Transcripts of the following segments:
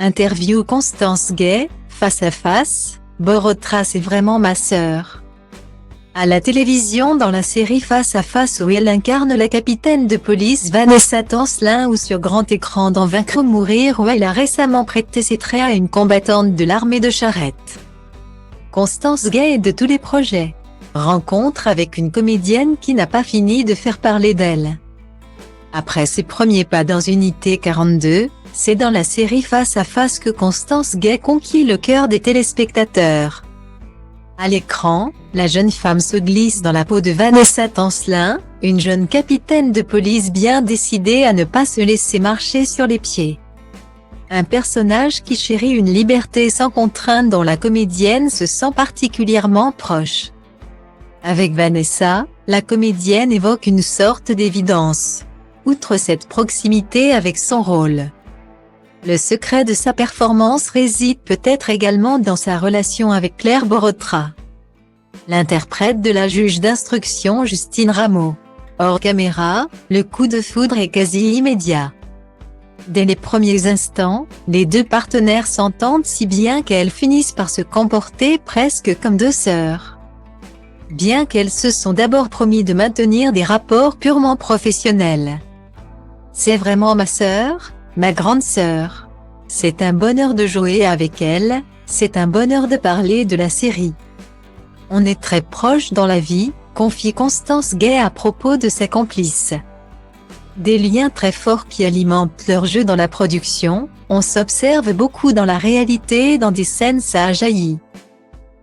Interview Constance Gay, face à face, Borotra c'est vraiment ma sœur. À la télévision dans la série Face à face où elle incarne la capitaine de police Vanessa Tancelin ou sur grand écran dans Vaincre ou mourir où elle a récemment prêté ses traits à une combattante de l'armée de Charette. Constance Gay est de tous les projets. Rencontre avec une comédienne qui n'a pas fini de faire parler d'elle. Après ses premiers pas dans Unité 42, c'est dans la série Face à face que Constance Gay conquit le cœur des téléspectateurs. À l'écran, la jeune femme se glisse dans la peau de Vanessa Tancelin, une jeune capitaine de police bien décidée à ne pas se laisser marcher sur les pieds. Un personnage qui chérit une liberté sans contrainte dont la comédienne se sent particulièrement proche. Avec Vanessa, la comédienne évoque une sorte d'évidence. Outre cette proximité avec son rôle, le secret de sa performance réside peut-être également dans sa relation avec Claire Borotra, l'interprète de la juge d'instruction Justine Rameau. Hors caméra, le coup de foudre est quasi immédiat. Dès les premiers instants, les deux partenaires s'entendent si bien qu'elles finissent par se comporter presque comme deux sœurs. Bien qu'elles se sont d'abord promis de maintenir des rapports purement professionnels. C'est vraiment ma sœur, ma grande sœur. C'est un bonheur de jouer avec elle, c'est un bonheur de parler de la série. On est très proches dans la vie, confie Constance Gay à propos de ses complices. Des liens très forts qui alimentent leur jeu dans la production, on s'observe beaucoup dans la réalité et dans des scènes ça a jailli.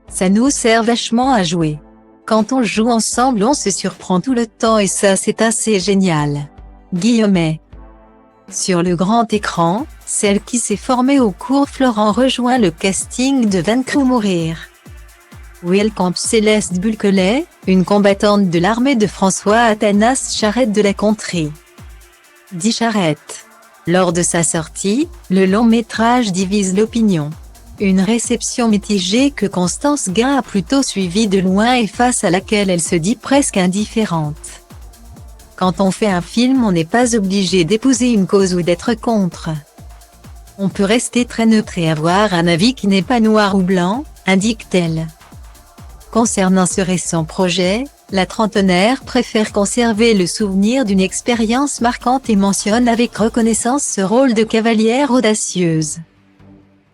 Ça nous sert vachement à jouer. Quand on joue ensemble on se surprend tout le temps et ça c'est assez génial. Guillemet. Sur le grand écran, celle qui s'est formée au cours Florent rejoint le casting de Vaincre ou mourir. Où elle campe Céleste Bulkelet, une combattante de l'armée de François Athanas Charette de la Contrée. Dit Charette. Lors de sa sortie, le long métrage divise l'opinion. Une réception mitigée que Constance Gay a plutôt suivie de loin et face à laquelle elle se dit presque indifférente. Quand on fait un film on n'est pas obligé d'épouser une cause ou d'être contre. On peut rester très neutre et avoir un avis qui n'est pas noir ou blanc, indique-t-elle. Concernant ce récent projet, la trentenaire préfère conserver le souvenir d'une expérience marquante et mentionne avec reconnaissance ce rôle de cavalière audacieuse,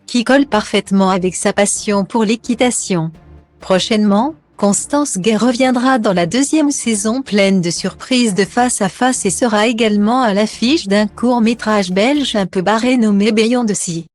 qui colle parfaitement avec sa passion pour l'équitation. Prochainement, Constance Gay reviendra dans la deuxième saison pleine de surprises de Face à face et sera également à l'affiche d'un court-métrage belge un peu barré nommé Beyond the Sea.